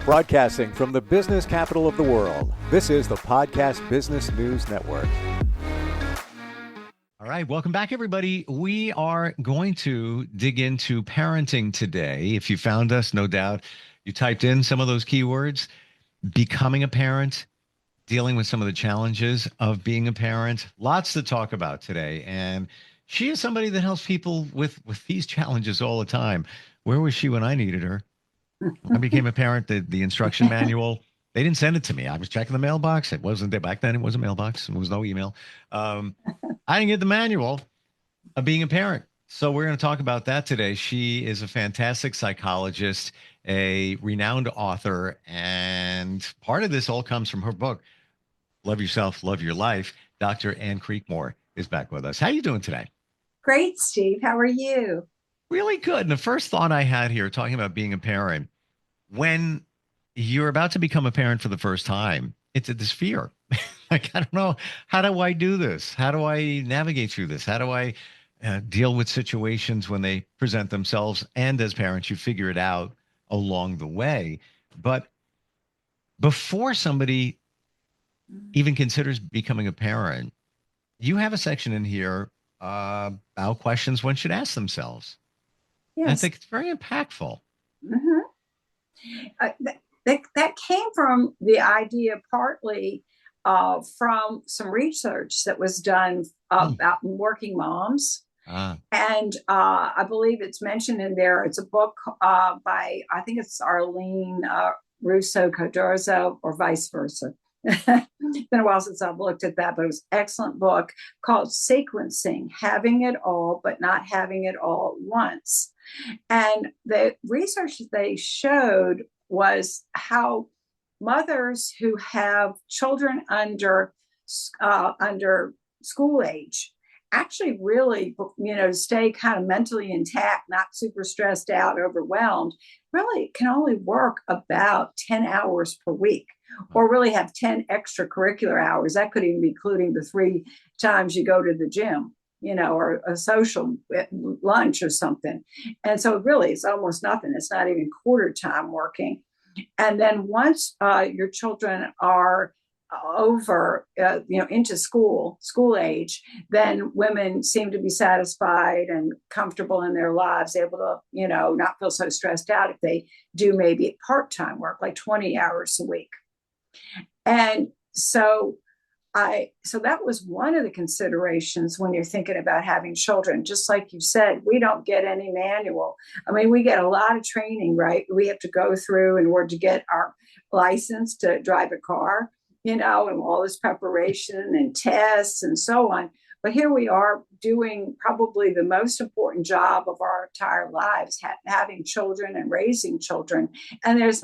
Broadcasting from the business capital of the world, this is the Podcast Business News Network. All right, welcome back, everybody. We are going to dig into parenting today. If you found us, no doubt you typed in some of those keywords: becoming a parent, dealing with some of the challenges of being a parent. Lots to talk about today. And she is somebody that helps people with these challenges all the time. Where was she when I needed her? When I became a parent, the instruction manual, they didn't send it to me. I was checking the mailbox. It wasn't there back then. It was a mailbox. There was no email. I didn't get the manual of being a parent. So we're going to talk about that today. She is a fantastic psychologist, a renowned author, and part of this all comes from her book, Love Yourself, Love Your Life. Dr. Ann Creekmore is back with us. How are you doing today? Great, Steve. How are you? Really good. And the first thought I had here, talking about being a parent, when you're about to become a parent for the first time, it's this fear. Like, I don't know, how do I do this? How do I navigate through this? How do I deal with situations when they present themselves? And as parents, you figure it out along the way. But before somebody even considers becoming a parent, you have a section in here about questions one should ask themselves. Yes. I think it's very impactful. Mm-hmm. That came from the idea partly from some research that was done about working moms. And I believe it's mentioned in there. It's a book by, I think it's Arlene Russo Cardozo, or vice versa. It's been a while since I've looked at that, but it was an excellent book called Sequencing: Having It All, but Not Having It All at Once. And the research that they showed was how mothers who have children under school age actually really, stay kind of mentally intact, not super stressed out, overwhelmed, really can only work about 10 hours per week, or really have 10 extracurricular hours. That could even be including the 3 times you go to the gym, or a social lunch or something. And so really it's almost nothing. It's not even quarter time working. And then once your children are over, into school age, then women seem to be satisfied and comfortable in their lives, able to, not feel so stressed out if they do maybe part-time work, like 20 hours a week. And so that was one of the considerations when you're thinking about having children. Just like you said, we don't get any manual. I mean, we get a lot of training, right? We have to go through in order to get our license to drive a car, and all this preparation and tests and so on. But here we are doing probably the most important job of our entire lives, having children and raising children. And there's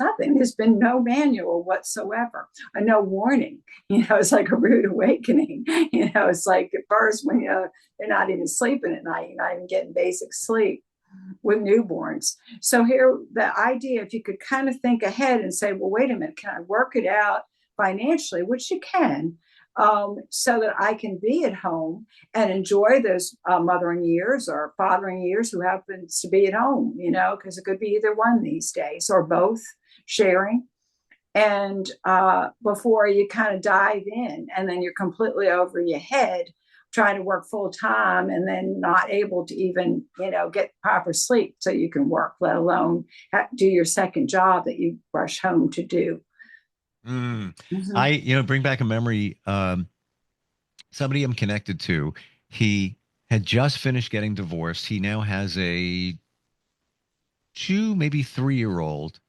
been no manual whatsoever, no warning. It's like a rude awakening. It's like at first when they're not even sleeping at night, you're not even getting basic sleep with newborns. So here, the idea, if you could kind of think ahead and say, well, wait a minute, can I work it out financially, which you can, so that I can be at home and enjoy those mothering years or fathering years who happens to be at home, because it could be either one these days or both, sharing. And before you kind of dive in and then you're completely over your head trying to work full time and then not able to even, get proper sleep so you can work, let alone do your second job that you rush home to do. Mm-hmm. I, bring back a memory. Somebody I'm connected to, he had just finished getting divorced. He now has a 2, maybe 3-year-old,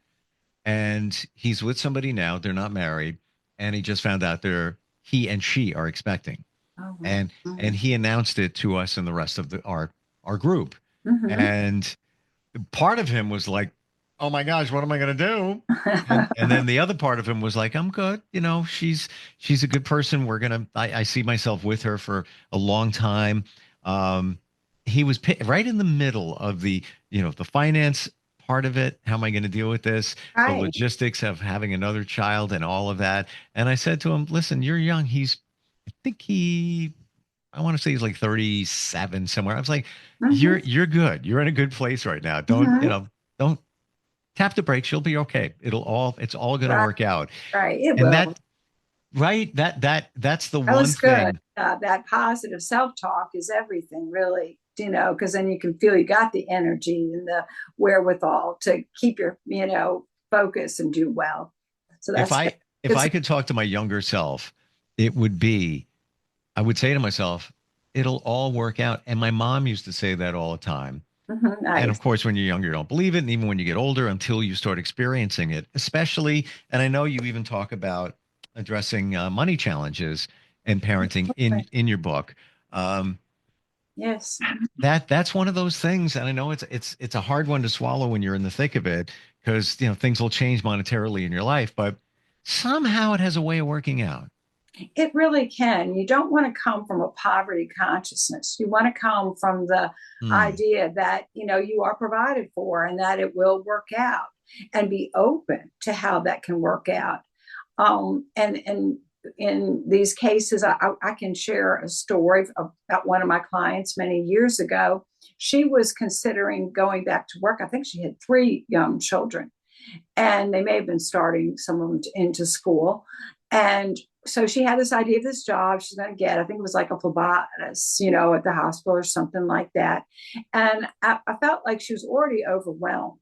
and he's with somebody now. They're not married, and he just found out he and she are expecting, and he announced it to us and the rest of our group, and part of him was like, oh my gosh, what am I going to do? And then the other part of him was like, I'm good. She's a good person. I see myself with her for a long time. He was right in the middle of the finance part of it. How am I going to deal with this? Right. The logistics of having another child and all of that. And I said to him, listen, you're young. I want to say he's like 37 somewhere. I was like, you're good. You're in a good place right now. Don't tap the brakes. You'll be okay. It's all going to Right, work out. right. It And will. that's the That one was good. thing. That positive self-talk is everything, really, because then you can feel you got the energy and the wherewithal to keep your, focus and do well. So If that's good. I if It's I could talk to my younger self, it would be I would say to myself, it'll all work out. And my mom used to say that all the time. And of nice. course, when you're younger, you don't believe it. And even when you get older, until you start experiencing it, especially, and I know you even talk about addressing money challenges and parenting in your book. Um, Yes. that's one of those things, and I know it's a hard one to swallow when you're in the thick of it, because things will change monetarily in your life, but somehow it has a way of working out. It really can. You don't want to come from a poverty consciousness. You want to come from the Hmm. idea that, you are provided for and that it will work out, and be open to how that can work out. And in these cases, I can share a story about one of my clients many years ago. She was considering going back to work. I think she had three young children, and they may have been starting some of them into school. And so she had this idea of this job she's going to get. I think it was like a phlebotomist, at the hospital or something like that. And I felt like she was already overwhelmed,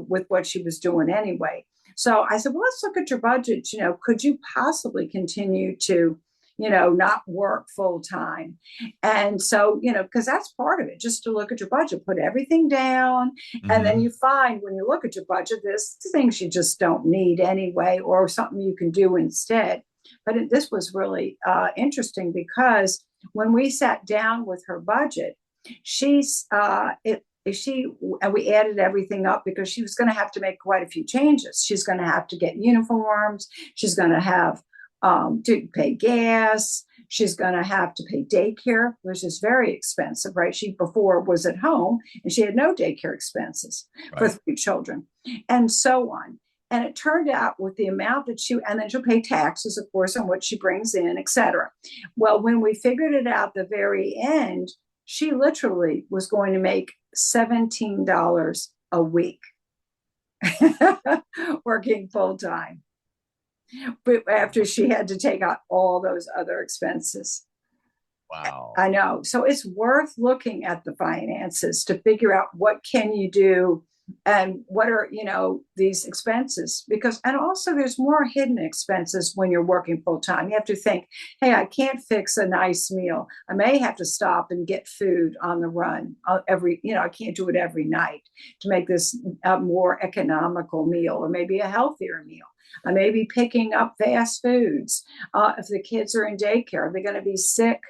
with what she was doing anyway. So I said, well, let's look at your budget. Could you possibly continue to, not work full time? And so, because that's part of it, just to look at your budget, put everything down. And then Hmm. you find when you look at your budget, there's things you just don't need anyway, or something you can do instead. But this was really interesting, because when we sat down with her budget, she's it she and we added everything up, because she was going to have to make quite a few changes. She's going to have to get uniforms. She's going to have to pay gas. She's going to have to pay daycare, which is very expensive, right? She before was at home and she had no daycare expenses for Right. three children, and so on. And it turned out, with the amount that and then she'll pay taxes, of course, on what she brings in, et cetera. Well, when we figured it out the very end, she literally was going to make $17 a week working full time, but after she had to take out all those other expenses. Wow. I know. So it's worth looking at the finances to figure out what can you do, and what are, these expenses, because, and also there's more hidden expenses when you're working full time. You have to think, hey, I can't fix a nice meal. I may have to stop and get food on the run I can't do it every night to make this a more economical meal, or maybe a healthier meal. I may be picking up fast foods. If the kids are in daycare, are they going to be sick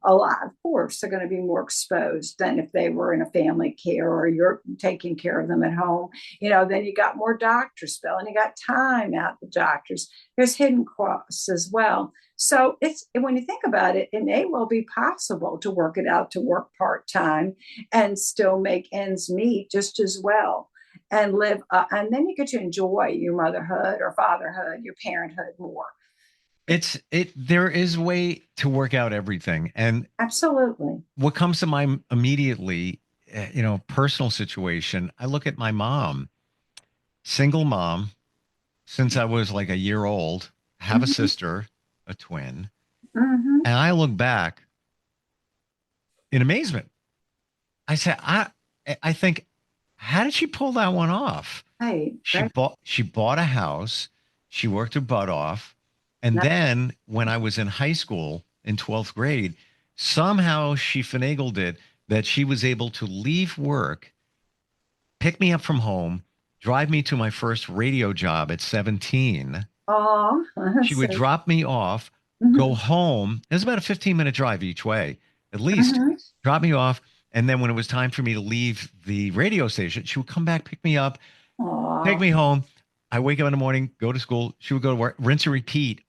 a lot? Of course, they're going to be more exposed than if they were in a family care, or you're taking care of them at home. Then you got more doctor's bill, and you got time at the doctors. There's hidden costs as well. So it's, when you think about it, it may well be possible to work it out, to work part time and still make ends meet just as well, and live. And then you get to enjoy your motherhood or fatherhood, your parenthood more. There is a way to work out everything. And Absolutely. what comes to mind immediately, personal situation, I look at my mom, single mom since I was like a year old, have a Mm-hmm. sister, a twin. Mm-hmm. And I look back in amazement. I said, I think, how did she pull that one off? Right. She Right. bought a house, she worked her butt off, and then when I was in high school in 12th grade, somehow she finagled it that she was able to leave work, pick me up from home, drive me to my first radio job at 17. Oh, She would so, drop me off, go mhm, home. It was about a 15-minute drive each way, at least. mhm. Drop me off. And then when it was time for me to leave the radio station, she would come back, pick me up, take Aw. me home. I wake up in the morning, go to school. She would go to work, rinse and repeat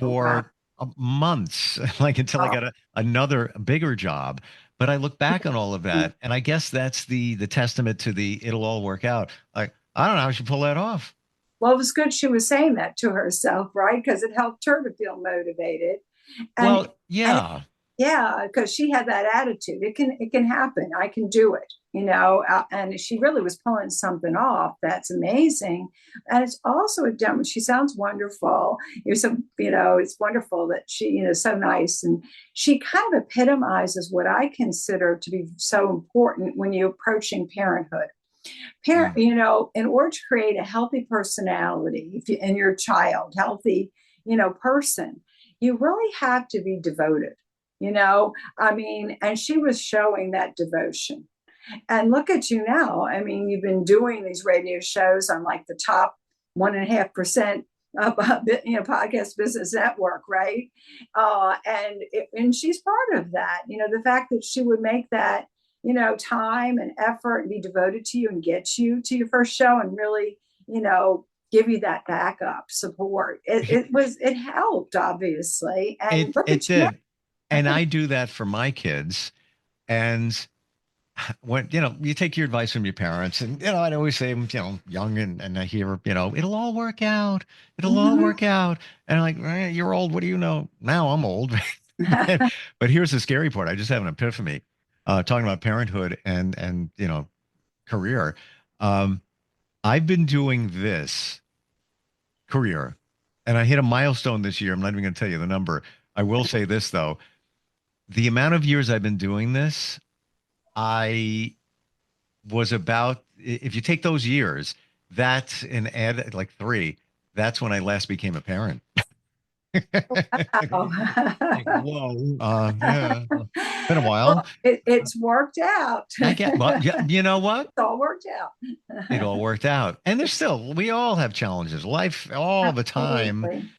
Oh, wow. for months, like until I Oh, got another bigger job. But I look back on all of mm. that, and I guess that's the testament to the it'll all work out. Like, I don't know how she pull that off. Well, it was good she was saying that to herself, right? Because it helped her to feel motivated. And Well, and yeah. yeah, because she had that attitude. It can happen. I can do it. and she really was pulling something off. That's amazing. And it's also she sounds wonderful. It's wonderful that she, so nice. And she kind of epitomizes what I consider to be so important when you're approaching parenthood. In order to create a healthy personality in your child, healthy, person, you really have to be devoted, and she was showing that devotion. And look at you now. I mean, you've been doing these radio shows on like the top 1.5% of podcast business network, right? And she's part of that. The fact that she would make that time and effort and be devoted to you and get you to your first show and really give you that backup support. It helped, obviously, and it did. And I do that for my kids. And when you take your advice from your parents, and I'd always say, young, and I hear, it'll all work out. It'll all work out. And I'm like, you're old. What do you know? Now I'm old. But here's the scary part. I just have an epiphany, talking about parenthood and career. I've been doing this career, and I hit a milestone this year. I'm not even going to tell you the number. I will say this though: the amount of years I've been doing this, I was about, if you take those years, that's and add like 3, that's when I last became a parent. Wow. Whoa. Yeah. Been a while. Well, it's worked out. Well, yeah, you know what? It's all worked out. It all worked out. And we all have challenges, life all the time. Absolutely.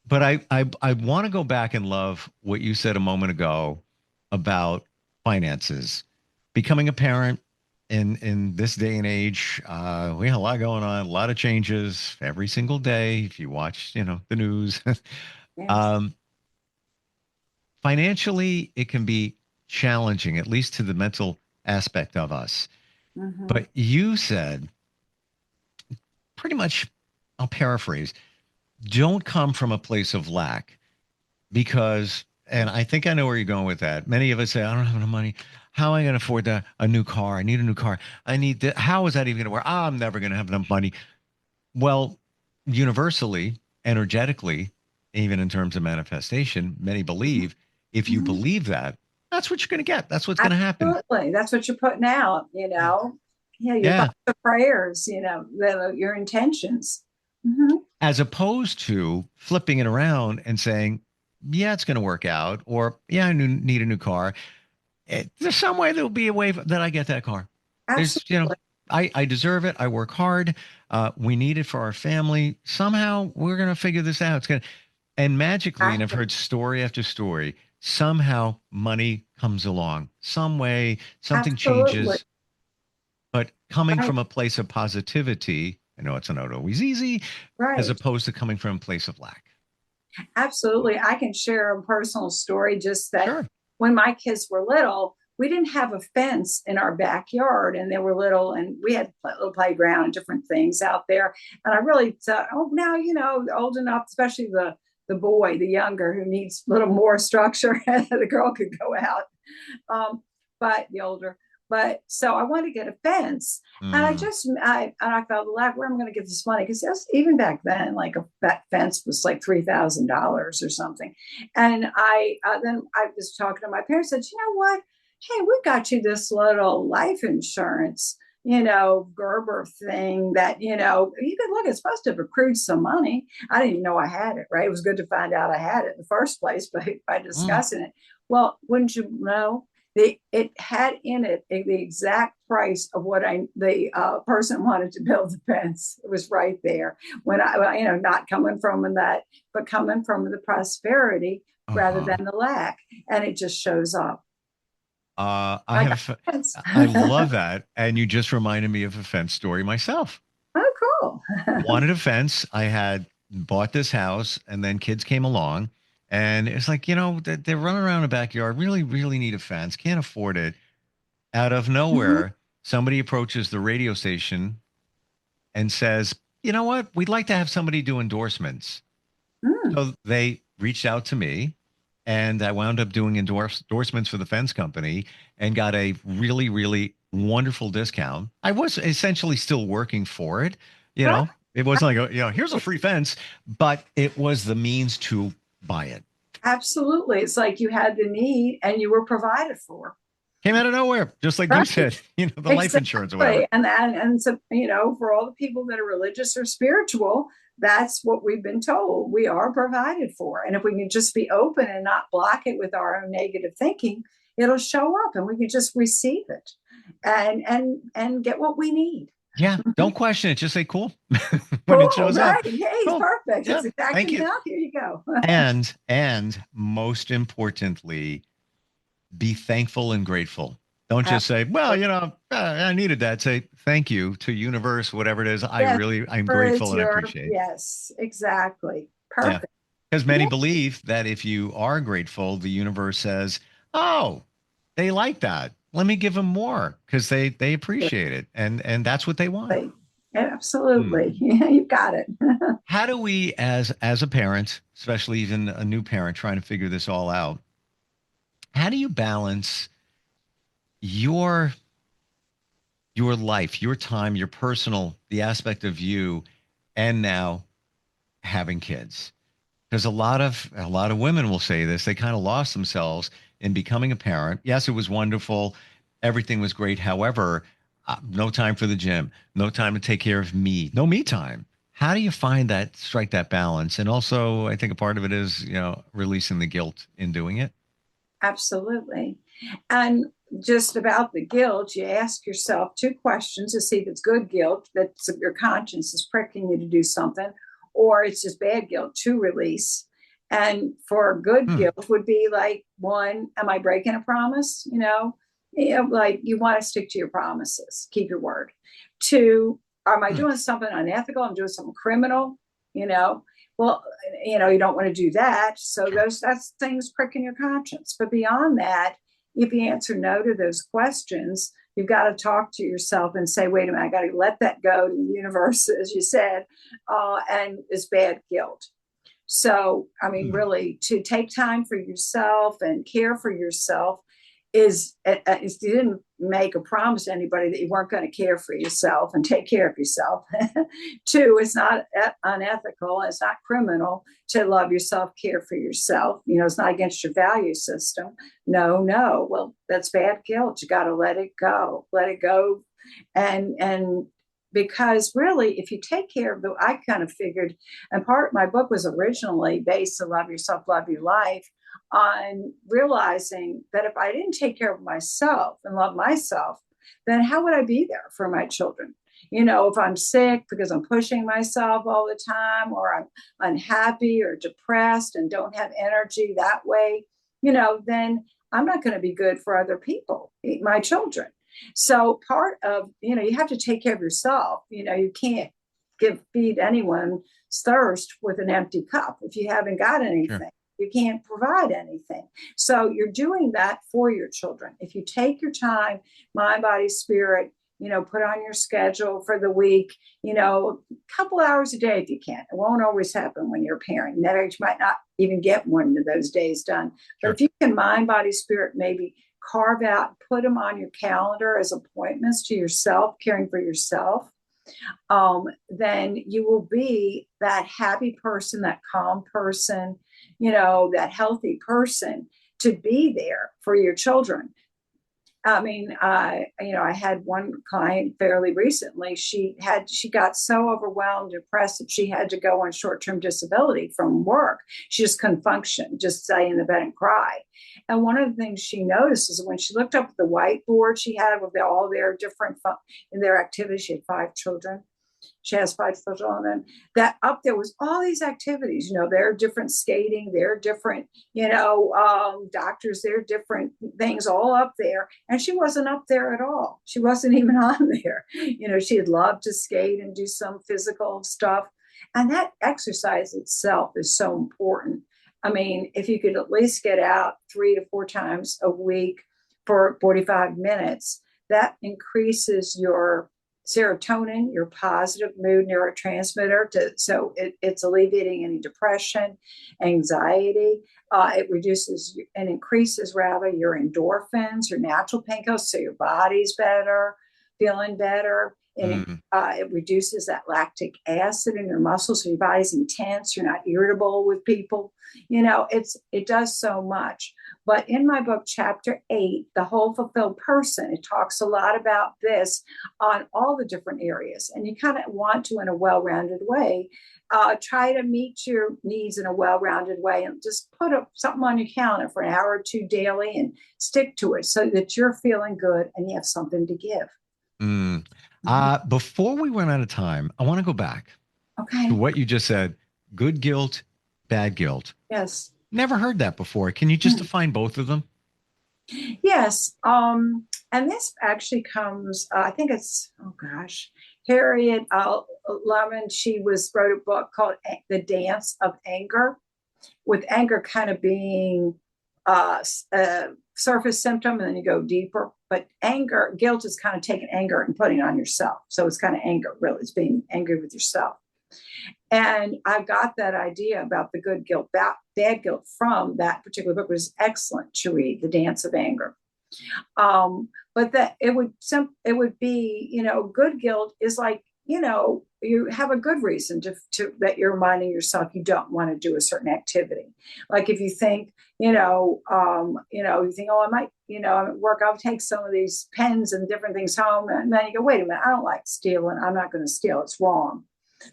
But I want to go back and love what you said a moment ago about finances. Becoming a parent in this day and age, we have a lot going on, a lot of changes every single day. If you watch, the news, Yes. Financially, it can be challenging, at least to the mental aspect of us. Mhm. But you said, pretty much, I'll paraphrase, don't come from a place of lack because, and I think I know where you're going with that. Many of us say, I don't have enough money. How am I going to afford a new car? I need a new car. How is that even going to work? I'm never going to have enough money. Well, universally, energetically, even in terms of manifestation, many believe if you Mhm. believe that, that's what you're going to get. That's what's going to happen. Absolutely. That's what you're putting out, Yeah, your Yeah. thoughts, your prayers, your intentions. Mhm. As opposed to flipping it around and saying, yeah, it's going to work out, or yeah, I need a new car. There's some way there'll be a way that I get that car. There's, Absolutely. I deserve it. I work hard. We need it for our family. Somehow we're going to figure this out. It's going to, and magically, and I've heard story after story, somehow money comes along, some way, something Absolutely. changes, but coming Right. from a place of positivity, I know it's not always easy, as Right. opposed to coming from a place of lack. Absolutely. I can share a personal story just that Sure. when my kids were little, we didn't have a fence in our backyard and they were little and we had a little playground and different things out there. And I really thought, oh, now, old enough, especially the boy, the younger who needs a little more structure, the girl could go out. But the older, but so I wanted to get a fence, and I felt like, where am I going to get this money? Because even back then, like that fence was like $3,000 or something. And then I was talking to my parents. Said, you know what? Hey, we got you this little life insurance, Gerber thing that you could look. It's supposed to have accrued some money. I didn't even know I had it. Right? It was good to find out I had it in the first place, but by discussing it, well, wouldn't you know? It had in it the exact price of what the person wanted to build the fence. It was right there. When not coming from that, but coming from the prosperity rather than the lack, and it just shows up. I love that, and you just reminded me of a fence story myself. Oh, cool. Wanted a fence. I had bought this house, and then kids came along. And it's like, they're running around the backyard, really, really need a fence, can't afford it. Out of nowhere, somebody approaches the radio station and says, you know what? We'd like to have somebody do endorsements. So they reached out to me, and I wound up doing endorsements for the fence company and got a really, really wonderful discount. I was essentially still working for it. You Right. know, it wasn't like, here's a free fence, but it was the means to buy it. Absolutely. It's like you had the need and you were provided for. Came out of nowhere, just like you Right. said, the life insurance or Exactly. whatever. And so, for all the people that are religious or spiritual, that's what we've been told. We are provided for. And if we can just be open and not block it with our own negative thinking, it'll show up and we can just receive it and get what we need. Yeah. Don't question it. Just say cool when it Cool, shows right. up. Hey, Cool. perfect. Yeah. That's Thank exactly you. now. Here you go. And most importantly, be thankful and grateful. Don't just say, well, I needed that. Say thank you to universe, whatever it is. Yes, I'm for it's grateful and I your, appreciate. yes, exactly. Yeah. Perfect. Because many Yeah, believe that if you are grateful, the universe says, oh, they like that. Let me give them more because they appreciate it. And that's what they want. Hmm. absolutely. Yeah, you got it. How do we as a parent, especially even a new parent trying to figure this all out, how do you balance your life, your time, your personal, the aspect of you, and now having kids? Because a lot of women will say this. They kind of lost themselves in becoming a parent. Yes, it was wonderful. Everything was great. However, no time for the gym, no time to take care of me, no me time. How do you strike that balance? And also, I think a part of it is, releasing the guilt in doing it. Absolutely. And just about the guilt, you ask yourself two questions to see if it's good guilt, that your conscience is pricking you to do something, or it's just bad guilt to release. And for good Hmm. guilt would be like, one, am I breaking a promise? Like you want to stick to your promises, keep your word. Two, am I Hmm. doing something unethical? I'm doing something criminal, you know? Well, you don't want to do that. So Sure. that's things pricking your conscience. But beyond that, if you answer no to those questions, you've got to talk to yourself and say, wait a minute, I got to let that go to the universe, as you said, and it's bad guilt. So, I mean, Hmm. really, to take time for yourself and care for yourself is you didn't make a promise to anybody that you weren't going to care for yourself and take care of yourself. Two, it's not unethical, it's not criminal to love yourself, care for yourself. It's not against your value system. No, no. Well, that's bad guilt. You got to let it go, and because really, if you take care of I kind of figured, and part of my book was originally based on Love Yourself, Love Your Life, on realizing that if I didn't take care of myself and love myself, then how would I be there for my children? If I'm sick because I'm pushing myself all the time, or I'm unhappy or depressed and don't have energy that way, then I'm not going to be good for other people, my children. So part of, you have to take care of yourself. You can't feed anyone's thirst with an empty cup. If you haven't got Sure. anything, you can't provide anything. So you're doing that for your children. If you take your time, mind, body, spirit, put on your schedule for the week, a couple hours a day if you can. It won't always happen when you're a parent. You might not even get one of those days done. But Sure. if you can mind, body, spirit, maybe carve out, put them on your calendar as appointments to yourself, caring for yourself, then you will be that happy person, that calm person, that healthy person to be there for your children. I mean, I had one client fairly recently. She got so overwhelmed, depressed that she had to go on short-term disability from work. She just couldn't function, just stay in the bed and cry. And one of the things she noticed is when she looked up at the whiteboard she had with all their different in their activities. She had 5 children. She has 5 children, and that up there was all these activities. They're different skating, they're different, doctors, they're different things all up there. And she wasn't up there at all. She wasn't even on there. She'd love to skate and do some physical stuff. And that exercise itself is so important. I mean, if you could at least get out 3 to 4 times a week for 45 minutes, that increases your serotonin, your positive mood neurotransmitter, it's alleviating any depression, anxiety. It reduces and increases rather your endorphins, your natural painkillers, so your body's better, feeling better. And it reduces that lactic acid in your muscles, so your body's intense. You're not irritable with people. It does so much. But in my book, Chapter 8, The Whole Fulfilled Person, it talks a lot about this on all the different areas. And you kind of want to, in a well-rounded way, try to meet your needs in a well-rounded way, and just put something on your calendar for an hour or two daily and stick to it so that you're feeling good and you have something to give. Before we run out of time, I want to go back to what you just said. Good guilt, bad guilt. Yes. Never heard that before. Can you just define both of them? Yes. And this actually comes, I think it's, Harriet Lemon. She wrote a book called The Dance of Anger, with anger kind of being a surface symptom, and then you go deeper. But guilt is kind of taking anger and putting it on yourself. So it's kind of anger, really. It's being angry with yourself. And I got that idea about the good guilt, bad guilt from that particular book. It was excellent to read, The Dance of Anger. But that it would be, good guilt is like, you have a good reason to that you're reminding yourself you don't want to do a certain activity. Like if you think, you think, I might, I'm at work, I'll take some of these pens and different things home. And then you go, wait a minute, I don't like stealing. I'm not going to steal. It's wrong.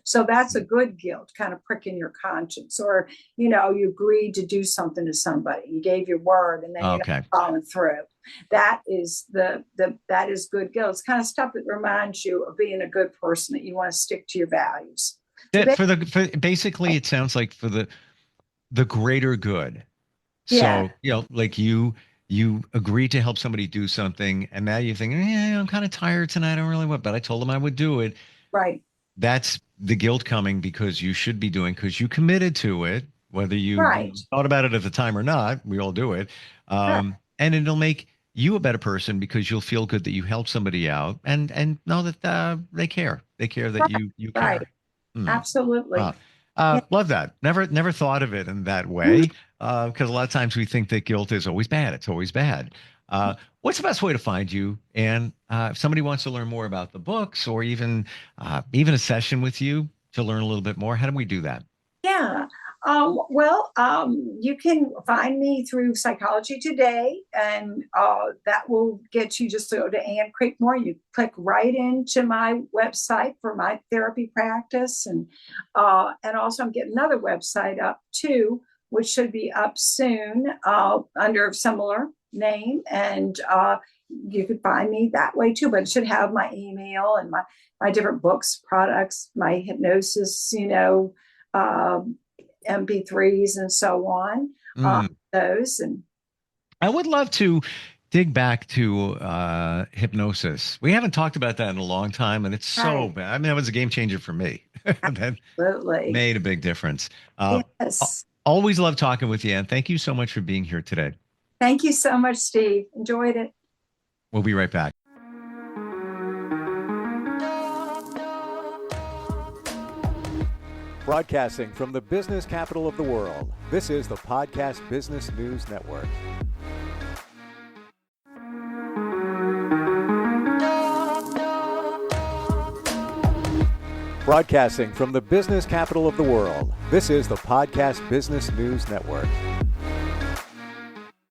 So that's a good guilt, kind of pricking your conscience. Or, you agreed to do something to somebody. You gave your word and then you're not following through. That is that is good guilt. It's kind of stuff that reminds you of being a good person, that you want to stick to your values. Basically, it sounds like for the greater good. Yeah. So, like you agreed to help somebody do something, and now you think, I'm kind of tired tonight. I don't really want, but I told them I would do it. Right. That's the guilt coming because you should be doing, because you committed to it, whether you thought about it at the time or not. We all do it. And it'll make you a better person because you'll feel good that you helped somebody out and know that they care. They care that you care. Right. Absolutely. Wow. Love that. Never thought of it in that way. Because a lot of times we think that guilt is always bad. It's always bad. What's the best way to find you? And if somebody wants to learn more about the books, or even a session with you to learn a little bit more, how do we do that? Yeah. You can find me through Psychology Today, and that will get you just to go to Ann Creekmore. You click right into my website for my therapy practice, and also I'm getting another website up too, which should be up soon under a similar name, and you could find me that way too. But it should have my email and my different books, products, my hypnosis, MP3s and so on. Those. And I would love to dig back to hypnosis. We haven't talked about that in a long time, and it's so bad. I mean, that was a game changer for me. Absolutely. Made a big difference. Yes. Always love talking with you, and thank you so much for being here today. Thank you so much, Steve. Enjoyed it. We'll be right back. Broadcasting from the business capital of the world, this is the Podcast Business News Network. Broadcasting from the business capital of the world, this is the Podcast Business News Network.